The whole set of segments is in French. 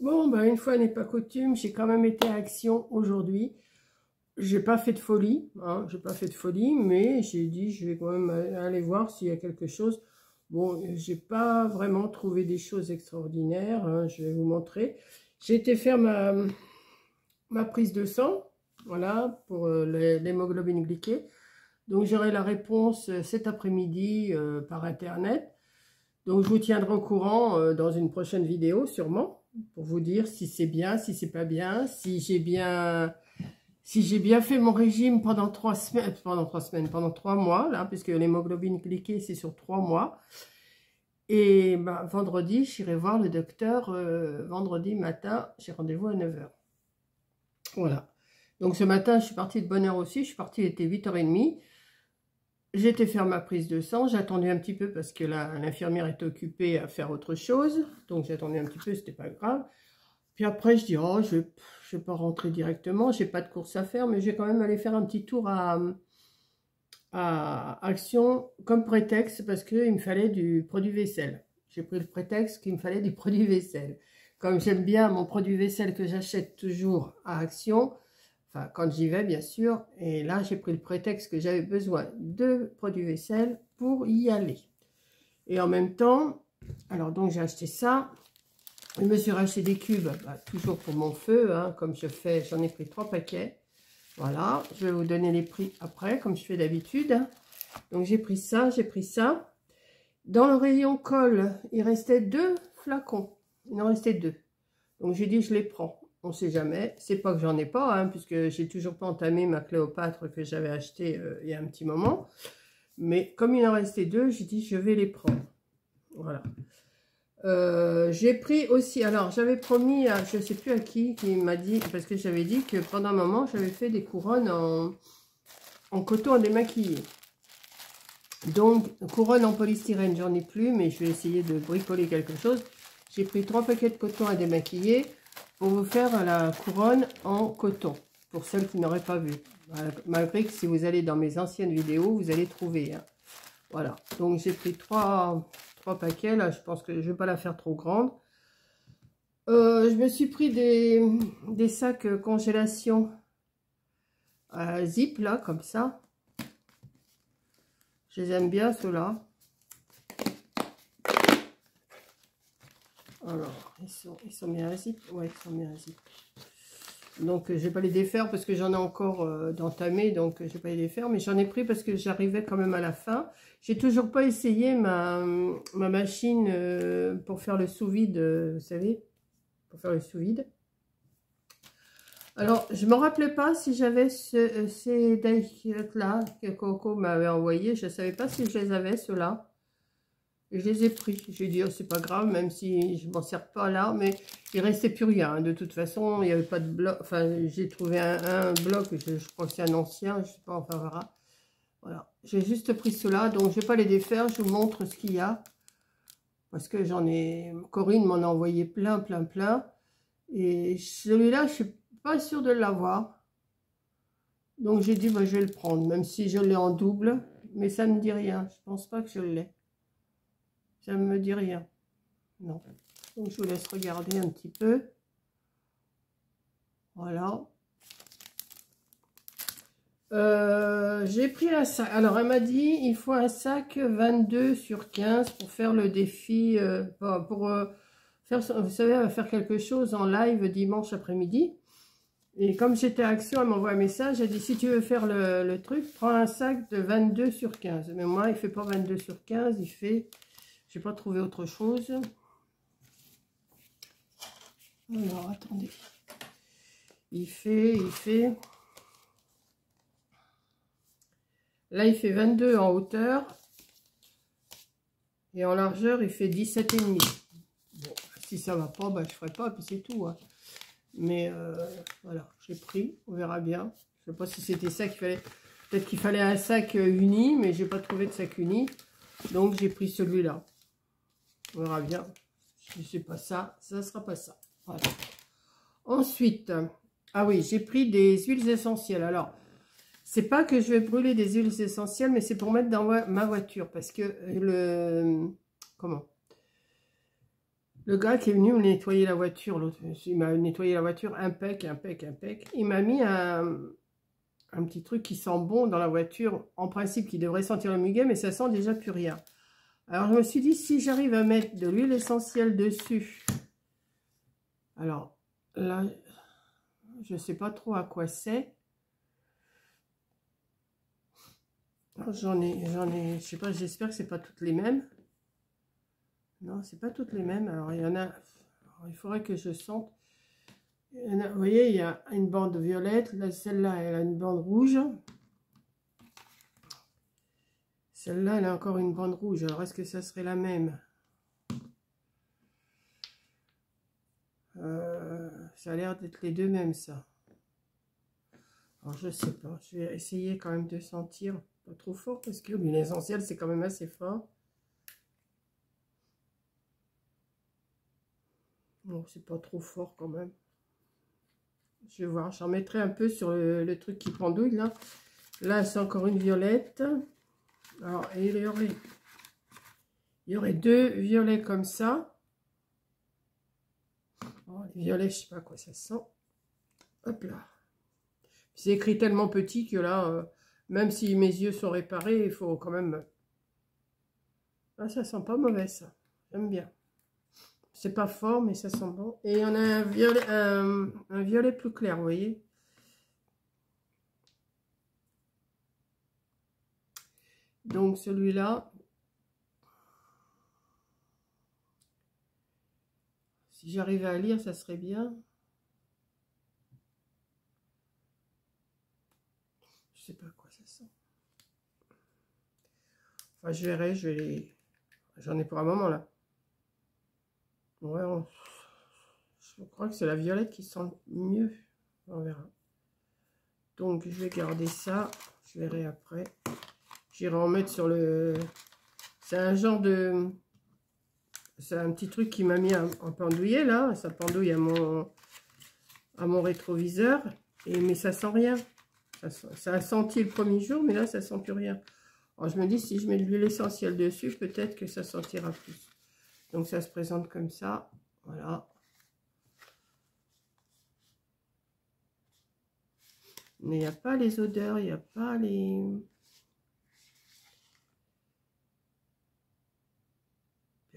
Bon, ben, une fois n'est pas coutume, j'ai quand même été à Action aujourd'hui. J'ai pas fait de folie, hein, j'ai pas fait de folie, mais j'ai dit je vais quand même aller voir s'il y a quelque chose. Bon, j'ai pas vraiment trouvé des choses extraordinaires, hein, je vais vous montrer. J'ai été faire ma prise de sang, voilà, pour l'hémoglobine glyquée. Donc j'aurai la réponse cet après-midi par internet. Donc je vous tiendrai au courant dans une prochaine vidéo sûrement, pour vous dire si c'est bien, si c'est pas bien, si j'ai bien fait mon régime pendant 3 semaines, pendant 3 mois, là, puisque l'hémoglobine glyquée, c'est sur 3 mois. Et ben, vendredi, j'irai voir le docteur, vendredi matin, j'ai rendez-vous à 9 h. Voilà. Donc ce matin, je suis partie de bonne heure aussi, je suis partie, il était 8 h 30. J'ai été faire ma prise de sang, j'ai attendu un petit peu parce que l'infirmière était occupée à faire autre chose. Donc j'ai attendu un petit peu, c'était pas grave. Puis après, je dis, oh, je vais pas rentrer directement, j'ai pas de course à faire, mais je vais quand même aller faire un petit tour à Action comme prétexte parce qu'il me fallait du produit vaisselle. J'ai pris le prétexte qu'il me fallait du produit vaisselle. Comme j'aime bien mon produit vaisselle que j'achète toujours à Action, enfin quand j'y vais bien sûr, et là j'ai pris le prétexte que j'avais besoin de produits vaisselle pour y aller. Et en même temps, alors donc j'ai acheté ça. Je me suis racheté des cubes, toujours pour mon feu, hein, comme je fais, j'en ai pris 3 paquets. Voilà, je vais vous donner les prix après, comme je fais d'habitude. Donc j'ai pris ça, j'ai pris ça. Dans le rayon colle, il restait 2 flacons. Il en restait 2. Donc j'ai dit je les prends. On ne sait jamais. C'est pas que j'en ai pas, hein, puisque j'ai toujours pas entamé ma Cléopâtre que j'avais achetée il y a un petit moment. Mais comme il en restait 2, j'ai dit je vais les prendre. Voilà. J'ai pris aussi, alors j'avais promis à, je sais plus à qui m'a dit, parce que j'avais dit que pendant un moment j'avais fait des couronnes en coton à démaquiller. Donc couronne en polystyrène j'en ai plus, mais je vais essayer de bricoler quelque chose. J'ai pris 3 paquets de coton à démaquiller pour vous faire la couronne en coton, pour celles qui n'auraient pas vu. Malgré que si vous allez dans mes anciennes vidéos, vous allez trouver, hein. Voilà, donc j'ai pris 3 paquets, là je pense que je ne vais pas la faire trop grande. Je me suis pris des sacs congélation zip, là, comme ça. Je les aime bien, ceux-là. Alors, ils sont bien à zip. Ouais, ils sont bien à zip. Donc, je ne vais pas les défaire parce que j'en ai encore d'entamé, donc je ne vais pas les défaire. Mais j'en ai pris parce que j'arrivais quand même à la fin. J'ai toujours pas essayé ma machine pour faire le sous-vide, vous savez, pour faire le sous-vide. Alors, je ne me rappelais pas si j'avais ces die-cuts-là que Coco m'avait envoyé. Je ne savais pas si je les avais, ceux-là. Et je les ai pris. J'ai dit, oh, c'est pas grave, même si je m'en sers pas là. Mais il restait plus rien. Hein. De toute façon, il n'y avait pas de bloc. Enfin, j'ai trouvé un bloc. Je crois que c'est un ancien. Je sais pas, enfin, voilà. Voilà. J'ai juste pris ceux-là. Donc, je ne vais pas les défaire. Je vous montre ce qu'il y a. Parce que j'en ai... Corinne m'en a envoyé plein. Et celui-là, je suis pas sûre de l'avoir. Donc, j'ai dit, bah, je vais le prendre. Même si je l'ai en double. Mais ça ne me dit rien. Je pense pas que je l'ai. Ça ne me dit rien. Non. Donc, je vous laisse regarder un petit peu. Voilà. J'ai pris un sac. Alors, elle m'a dit, il faut un sac 22/15 pour faire le défi. Faire, vous savez, elle va faire quelque chose en live dimanche après-midi. Et comme j'étais à Action, elle m'envoie un message. Elle dit, si tu veux faire le truc, prends un sac de 22/15. Mais moi, il ne fait pas 22/15, il fait... J'ai pas trouvé autre chose. Alors, attendez. Il fait... Là, il fait 22 en hauteur. Et en largeur, il fait 17,5. Bon, si ça va pas, bah, je ferai pas, puis c'est tout. Hein. Mais voilà, j'ai pris. On verra bien. Je sais pas si c'était ça qu'il fallait. Peut-être qu'il fallait un sac uni, mais j'ai pas trouvé de sac uni. Donc, j'ai pris celui-là. On verra bien. Si c'est pas ça, ça sera pas ça. Voilà. Ensuite, ah oui, j'ai pris des huiles essentielles. Alors, c'est pas que je vais brûler des huiles essentielles, mais c'est pour mettre dans ma voiture. Parce que comment Le gars qui est venu me nettoyer la voiture, l'autre, il m'a nettoyé la voiture, impec, impec, impec. Il m'a mis un petit truc qui sent bon dans la voiture, en principe qui devrait sentir le muguet, mais ça sent déjà plus rien. Alors je me suis dit, si j'arrive à mettre de l'huile essentielle dessus, alors là, je ne sais pas trop à quoi c'est. J'en ai, je sais pas, j'espère que c'est pas toutes les mêmes. Non, c'est pas toutes les mêmes. Alors il y en a, il faudrait que je sente. Vous voyez, il y a une bande violette. Là, celle-là, elle a une bande rouge. Celle-là, elle a encore une bande rouge. Alors, est-ce que ça serait la même? Ça a l'air d'être les deux mêmes, ça. Alors, je sais pas. Je vais essayer quand même de sentir. Pas trop fort, parce que l'huile essentielle, c'est quand même assez fort. Bon, c'est pas trop fort quand même. Je vais voir. J'en mettrai un peu sur le truc qui pendouille, là. Là, c'est encore une violette. Alors, il y aurait deux violets comme ça. Oh, les violets, je sais pas à quoi ça sent. Hop là. C'est écrit tellement petit que là, même si mes yeux sont réparés, il faut quand même... Ah, ça sent pas mauvais, ça. J'aime bien. C'est pas fort, mais ça sent bon. Et il y en a un violet plus clair, vous voyez. Donc, celui-là... Si j'arrivais à lire, ça serait bien. Je sais pas à quoi ça sent. Enfin, je verrai, je vais les... J'en ai pour un moment, là. Ouais, je crois que c'est la violette qui sent mieux. On verra. Donc, je vais garder ça. Je verrai après. J'irai en mettre sur le... C'est un genre de... C'est un petit truc qui m'a mis en pendouiller, là. Ça pendouille à mon rétroviseur. Mais ça sent rien. Ça a senti le premier jour, mais là, ça sent plus rien. Alors, je me dis, si je mets de l'huile essentielle dessus, peut-être que ça sentira plus. Donc, ça se présente comme ça. Voilà. Mais il n'y a pas les odeurs, il n'y a pas les...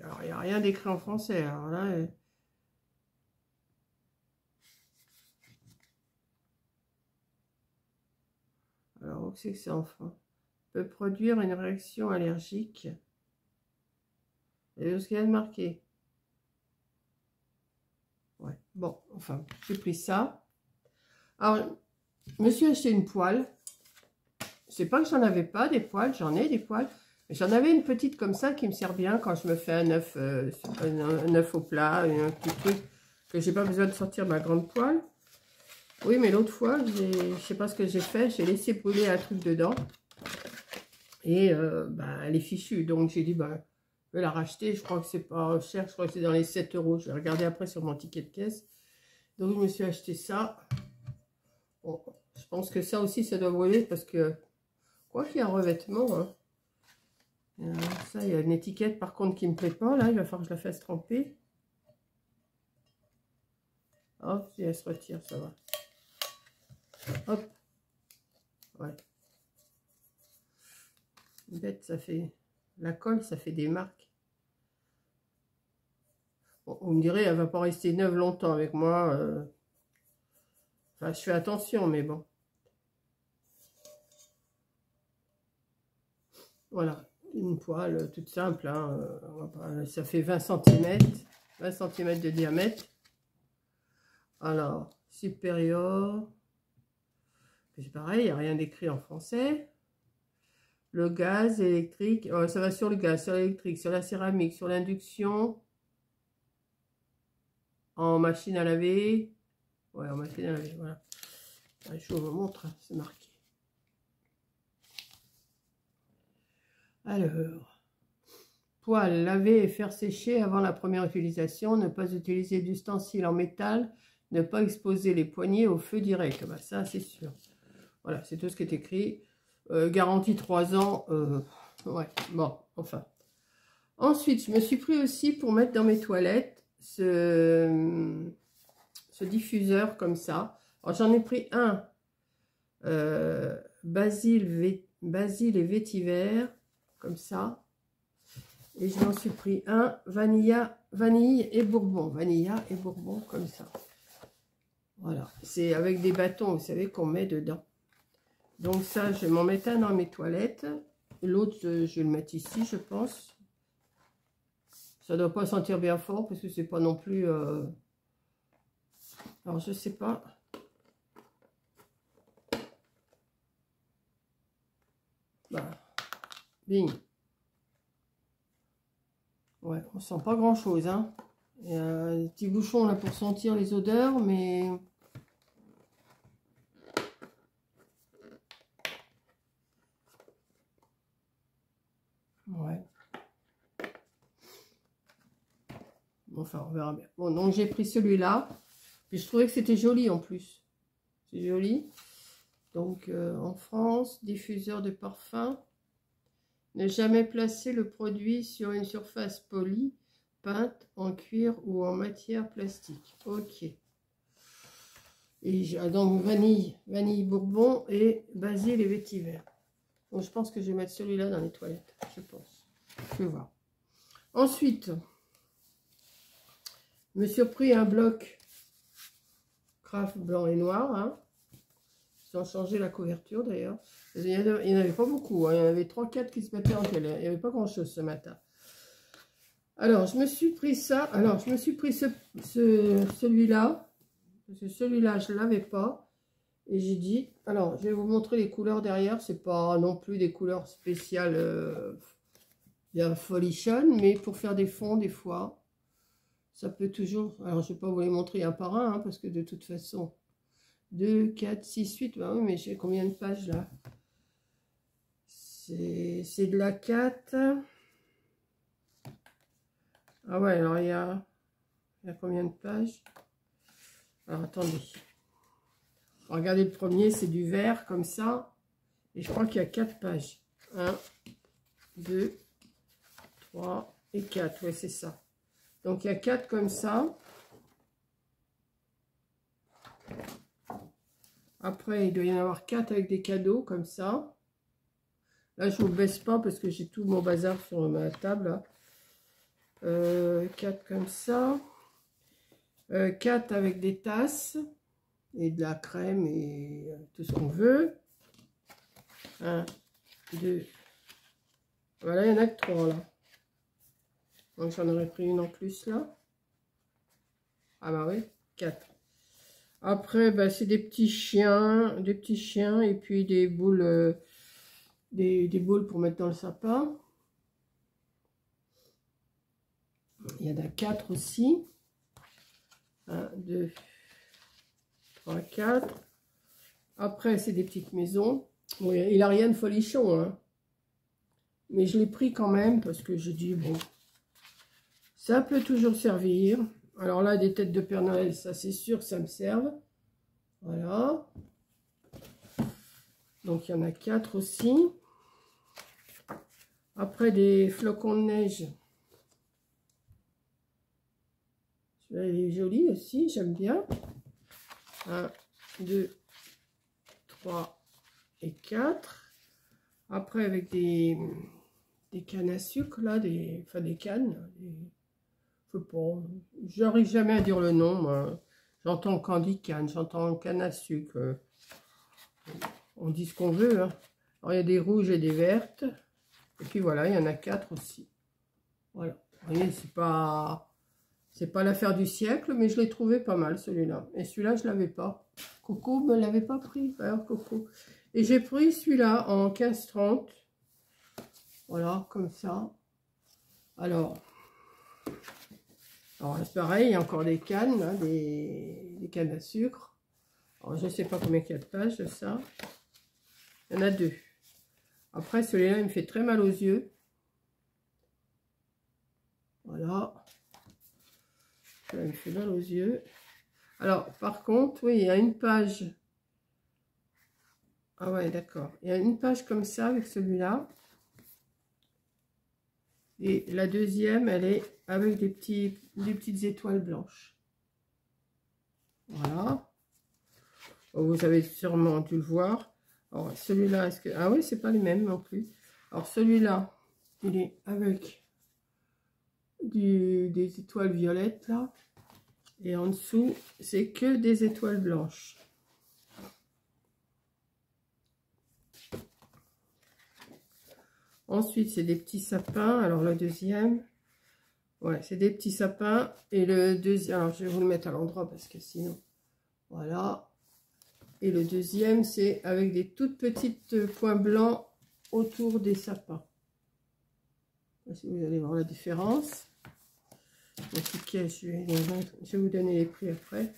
Alors, il n'y a rien d'écrit en français. Alors là... Alors, où c'est que c'est enfin? Peut produire une réaction allergique. Et ce qu'il y a de marqué. Ouais, bon, enfin, j'ai pris ça. Alors, je me suis acheté une poêle. C'est pas que j'en avais pas des poêles, j'en ai des poêles. Mais j'en avais une petite comme ça qui me sert bien quand je me fais un œuf au plat, un petit truc que j'ai pas besoin de sortir ma grande poêle. Oui, mais l'autre fois, je sais pas ce que j'ai fait, j'ai laissé brûler un truc dedans. Et bah, elle est fichue, donc j'ai dit, bah, je vais la racheter. Je crois que c'est pas cher, je crois que c'est dans les 7 €. Je vais regarder après sur mon ticket de caisse. Donc je me suis acheté ça. Bon, je pense que ça aussi, ça doit brûler parce que, quoi qu'il y a un revêtement, hein. Ça, il y a une étiquette par contre qui ne me plaît pas. Là, il va falloir que je la fasse tremper. Hop, si elle se retire, ça va. Hop. Ouais. Bête, ça fait... La colle, ça fait des marques. Bon, vous me direz, elle va pas rester neuve longtemps avec moi. Enfin, je fais attention, mais bon. Voilà, une poêle toute simple. Hein. Ça fait 20 cm. 20 cm de diamètre. Alors, supérieur. C'est pareil, il n'y a rien d'écrit en français. Le gaz électrique, ça va sur le gaz, sur l'électrique, sur la céramique, sur l'induction, en machine à laver. Ouais, en machine à laver, voilà. Je vous montre, hein, c'est marqué. Alors, poêle, laver et faire sécher avant la première utilisation, ne pas utiliser d'ustensiles en métal, ne pas exposer les poignées au feu direct. Bah, ça, c'est sûr. Voilà, c'est tout ce qui est écrit. Garantie 3 ans. Ouais, bon, enfin. Ensuite, je me suis pris aussi pour mettre dans mes toilettes ce diffuseur comme ça. Alors j'en ai pris un basil et vétiver comme ça. Et je m'en suis pris un vanille et bourbon. Vanilla et bourbon comme ça. Voilà. C'est avec des bâtons, vous savez, qu'on met dedans. Donc ça, je vais m'en mettre un dans mes toilettes. L'autre, je vais le mettre ici, je pense. Ça doit pas sentir bien fort parce que c'est pas non plus... Alors, je sais pas. Bah, bing. Ouais, on sent pas grand-chose, hein. Il y a des petits bouchons là pour sentir les odeurs, mais... Ouais. Enfin, on verra bien. Bon, donc j'ai pris celui-là. Puis je trouvais que c'était joli en plus. C'est joli. Donc, en France, diffuseur de parfum. Ne jamais placer le produit sur une surface polie, peinte en cuir ou en matière plastique. Ok. Et donc vanille bourbon et basil et vétiver. Donc je pense que je vais mettre celui-là dans les toilettes. Je pense. Je vais voir. Ensuite, je me suis pris un bloc Craft blanc et noir. Hein. Ils ont changé la couverture d'ailleurs. Il n'y en avait pas beaucoup. Hein. Il y en avait 3-4 qui se mettaient en télé. Il n'y avait pas grand-chose ce matin. Alors, je me suis pris ça. Alors, je me suis pris celui-là. Parce que celui-là, je ne l'avais pas. Et j'ai dit... Alors, je vais vous montrer les couleurs derrière. Ce n'est pas non plus des couleurs spéciales bien folichonnes. Mais pour faire des fonds, des fois, ça peut toujours... Alors, je ne vais pas vous les montrer un par un. Hein, parce que de toute façon... 2, 4, 6, 8. Bah oui, mais j'ai combien de pages là? C'est de la 4. Ah ouais, alors il y a combien de pages? Alors attendez. Regardez le premier, c'est du vert comme ça. Et je crois qu'il y a 4 pages. 1, 2, 3 et 4. Ouais, c'est ça. Donc il y a 4 comme ça. Après, il doit y en avoir 4 avec des cadeaux comme ça. Là, je ne vous baisse pas parce que j'ai tout mon bazar sur ma table. 4 comme ça. 4 avec des tasses et de la crème et tout ce qu'on veut. 1, 2. Voilà, il n'y en a que 3 là. Donc j'en aurais pris une en plus là. Ah bah oui, 4. Après, bah, c'est des petits chiens et puis des boules, des boules pour mettre dans le sapin. Il y en a 4 aussi. 1, 2, 3, 4. Après, c'est des petites maisons. Bon, il n'a rien de folichon, hein. Mais je l'ai pris quand même parce que je dis, bon, ça peut toujours servir. Alors là, des têtes de Père Noël, ça c'est sûr, ça me serve. Voilà. Donc, il y en a 4 aussi. Après, des flocons de neige. Celui-là, il est joli aussi, j'aime bien. 1, 2, 3 et 4. Après, avec des cannes à sucre, là, des cannes. Je sais pas, j'arrive jamais à dire le nom, moi. J'entends candy canne, j'entends canne à sucre. On dit ce qu'on veut. Hein. Alors, il y a des rouges et des vertes. Et puis voilà, il y en a 4 aussi. Voilà. Vous voyez, c'est pas l'affaire du siècle, mais je l'ai trouvé pas mal, celui-là. Et celui-là, je l'avais pas. Coco me l'avait pas pris. Alors, Coco. Et j'ai pris celui-là en 15,30. Voilà, comme ça. Alors c'est pareil, il y a encore des cannes, là, des cannes à sucre. Alors, je ne sais pas combien il y a de pages de ça. Il y en a 2. Après, celui-là, il me fait très mal aux yeux. Voilà. Là, il me fait mal aux yeux. Alors, par contre, oui, il y a une page. Ah ouais, d'accord. Il y a une page comme ça avec celui-là. Et la deuxième, elle est avec des petites étoiles blanches. Voilà. Vous avez sûrement dû le voir. Alors, celui-là, est-ce que... Ah oui, c'est pas les mêmes non plus. Alors, celui-là, il est avec des étoiles violettes, là. Et en dessous, c'est que des étoiles blanches. Ensuite, c'est des petits sapins. Alors, le deuxième, ouais, c'est des petits sapins. Et le deuxième, alors je vais vous le mettre à l'endroit parce que sinon, voilà. Et le deuxième, c'est avec des toutes petites points blancs autour des sapins. Si vous allez voir la différence. Donc, je vais vous donner les prix après.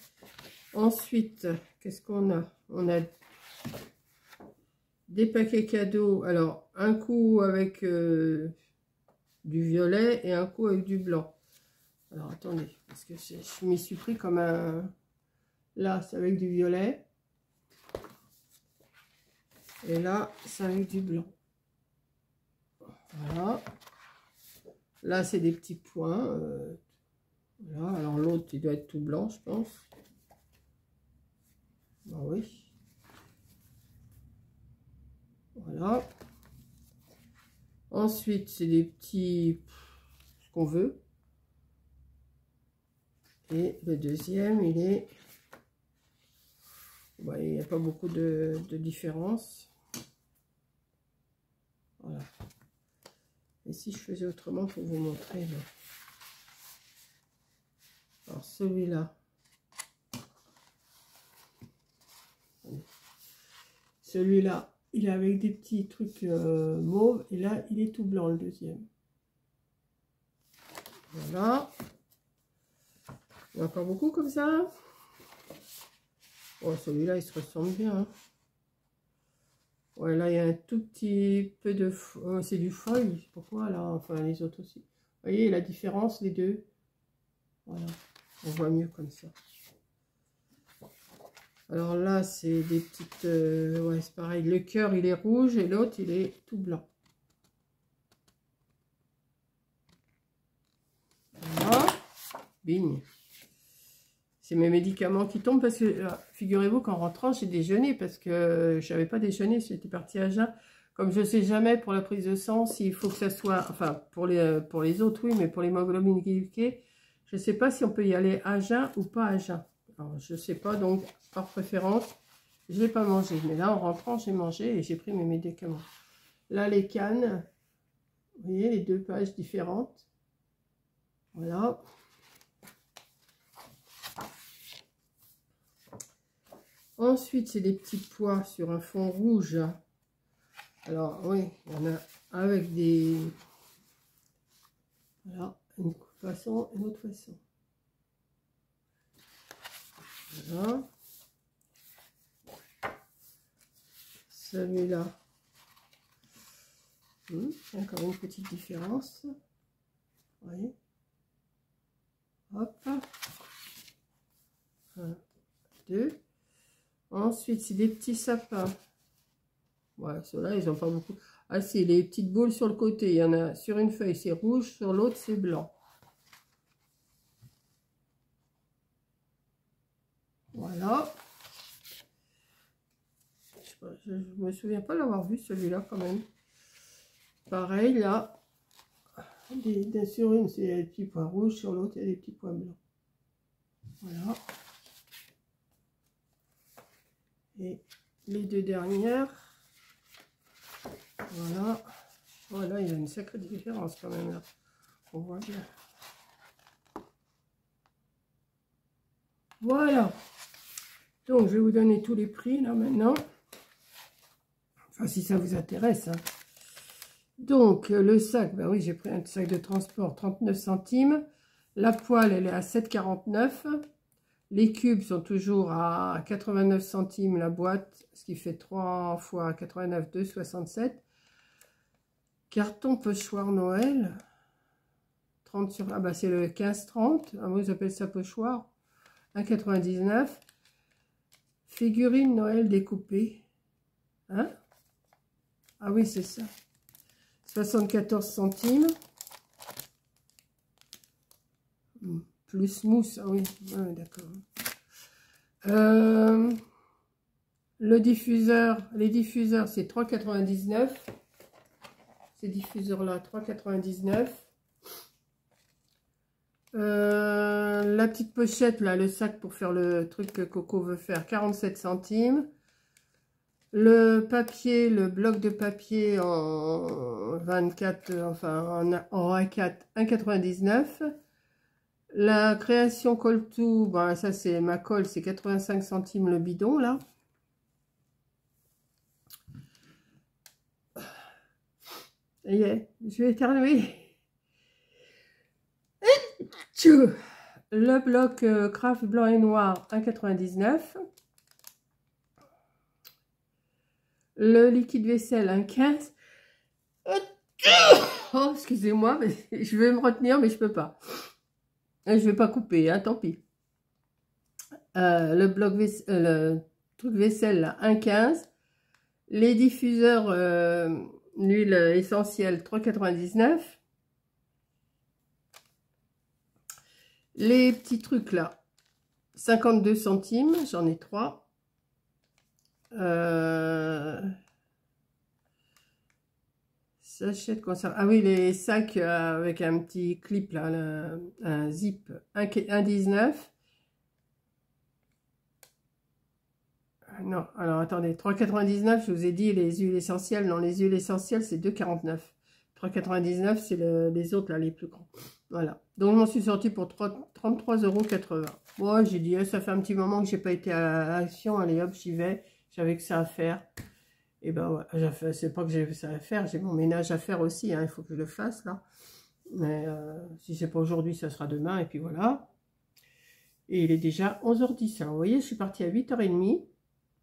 Ensuite, qu'est-ce qu'on a? On a des paquets cadeaux. Alors, un coup avec du violet et un coup avec du blanc. Alors, attendez, parce que je m'y suis pris comme un... Là, c'est avec du violet. Et là, c'est avec du blanc. Voilà. Là, c'est des petits points. Voilà. Alors, l'autre, il doit être tout blanc, je pense. Ben oui. Voilà. Ensuite, c'est des petits... ce qu'on veut. Et le deuxième, il est... Bon, il n'y a pas beaucoup de différence. Voilà. Et si je faisais autrement pour vous montrer... Là. Alors, celui-là... Celui-là, il est avec des petits trucs mauves. Et là, il est tout blanc, le deuxième. Voilà. Il y en a pas beaucoup comme ça. Oh, celui-là, il se ressemble bien. Hein. Ouais, là, il y a un tout petit peu de... Oh, c'est du feuille. Pourquoi, là? Enfin, les autres aussi. Vous voyez la différence, les deux? Voilà. On voit mieux comme ça. Alors là, c'est des petites... ouais, c'est pareil. Le cœur, il est rouge et l'autre, il est tout blanc. Voilà. Bing. C'est mes médicaments qui tombent parce que, figurez-vous qu'en rentrant, j'ai déjeuné parce que je n'avais pas déjeuné. J'étais partie à jeun. Comme je ne sais jamais pour la prise de sang, s'il faut que ça soit... Enfin, pour les autres, oui, mais pour l'hémoglobine glycée, je ne sais pas si on peut y aller à jeun ou pas à jeun. Alors, je ne sais pas, donc, par préférence, je ne vais pas manger. Mais là, en rentrant, j'ai mangé et j'ai pris mes médicaments. Là, les cannes, vous voyez, les deux pages différentes. Voilà. Ensuite, c'est des petits pois sur un fond rouge. Alors, oui, il y en a avec des... Voilà, une façon, une autre façon. Voilà. Celui-là. Il y a encore une petite différence. Vous voyez. Hop. 1, 2. Ensuite, c'est des petits sapins. Ouais, ceux-là, ils n'ont pas beaucoup. Ah, c'est les petites boules sur le côté. Il y en a sur une feuille, c'est rouge. Sur l'autre, c'est blanc. Voilà. Je ne me souviens pas l'avoir vu, celui-là, quand même. Pareil, là. Sur une, c'est des petits points rouges. Sur l'autre, il y a des petits points blancs. Voilà. Et les deux dernières. Voilà. Voilà, il y a une sacrée différence quand même là. On voit bien. Voilà. Donc, je vais vous donner tous les prix là maintenant. Enfin, si ça vous intéresse. Hein. Donc, le sac, ben oui, j'ai pris un sac de transport, 39 centimes. La poêle, elle est à 7,49. Les cubes sont toujours à 89 centimes la boîte, ce qui fait 3 fois 89, 2,67. Carton pochoir Noël, 30 sur... Ah bah c'est le 15,30. Ah, moi, j'appelle ça pochoir. 1,99. Figurine Noël découpée. Hein? Ah oui, c'est ça. 74 centimes. Plus mousse, ah oui, ouais, d'accord. Le diffuseur, les diffuseurs, c'est 3,99 €. Ces diffuseurs-là, 3,99 €. La petite pochette, là, le sac pour faire le truc que Coco veut faire, 47 centimes. Le papier, le bloc de papier en 24, enfin en A4, 1,99 €. La création colle tout, ben, ça c'est ma colle, c'est 85 centimes le bidon, là. Yeah, je vais éternuer. Le bloc craft blanc et noir, 1,99 €. Le liquide vaisselle, 1,15 €. Oh, excusez-moi, mais je vais me retenir, mais je peux pas. Je vais pas couper, hein, tant pis. Le bloc le truc vaisselle, là, 1,15 €. Les diffuseurs l'huile essentielle, 3,99 €. Les petits trucs là, 52 centimes, j'en ai 3. Sachet de conserve. Ah oui, les sacs avec un petit clip là, un zip, 1,19 €. Non, alors attendez, 3,99 €, je vous ai dit les huiles essentielles. Non, les huiles essentielles, c'est 2,49 €. 3,99 €, c'est les autres là, les plus grands. Voilà. Donc, je m'en suis sortie pour 33,80 €. Bon, j'ai dit, ça fait un petit moment que j'ai pas été à Action. Allez hop, j'y vais. J'avais que ça à faire. Et ben, ouais, c'est pas que j'ai ça à faire. J'ai mon ménage à faire aussi. Hein, il faut que je le fasse là. Mais si c'est pas aujourd'hui, ça sera demain. Et puis voilà. Et il est déjà 11h10. Alors, vous voyez, je suis partie à 8h30.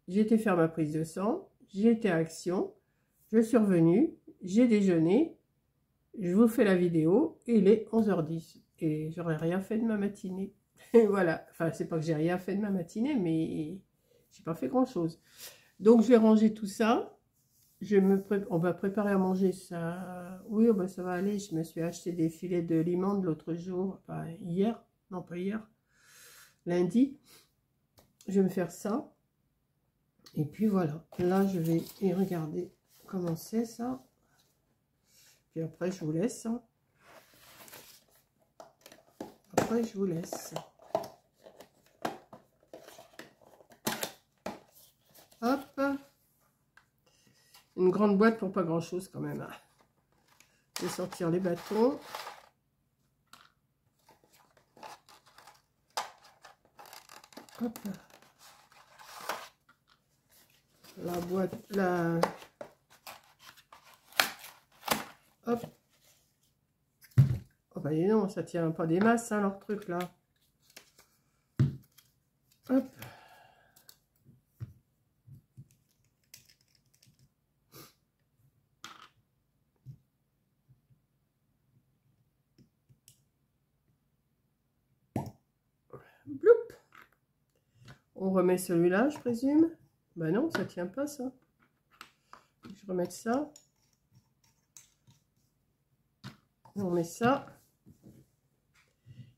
J'ai été faire ma prise de sang. J'ai été à Action. Je suis revenue. J'ai déjeuné. Je vous fais la vidéo, et il est 11h10 et j'aurais rien fait de ma matinée. Et voilà, enfin c'est pas que j'ai rien fait de ma matinée, mais j'ai pas fait grand chose. Donc je vais ranger tout ça. On va préparer à manger ça. Oui, oh, ben, ça va aller. Je me suis acheté des filets de limande l'autre jour, enfin hier, non pas hier, lundi. Je vais me faire ça. Et puis voilà, là je vais y regarder comment c'est ça. Puis après, je vous laisse. Après, je vous laisse. Hop. Une grande boîte pour pas grand-chose quand même. Je vais sortir les bâtons. Hop. La boîte, la... Hop. Oh bah non, ça tient pas des masses, hein, leur truc là. Hop. Bloup. On remet celui-là, je présume. Bah non, ça tient pas ça. Je vais remettre ça. On met ça.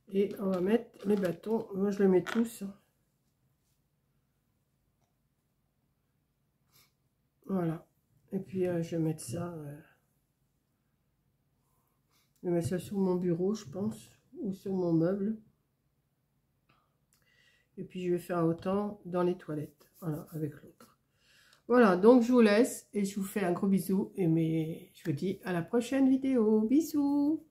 Et on va mettre les bâtons. Moi, je les mets tous. Voilà. Et puis, je vais mettre ça. Je vais mettre ça sur mon bureau, je pense. Ou sur mon meuble. Et puis, je vais faire autant dans les toilettes. Voilà, avec l'autre. Voilà, donc je vous laisse. Et je vous fais un gros bisou. Et je vous dis à la prochaine vidéo. Bisous!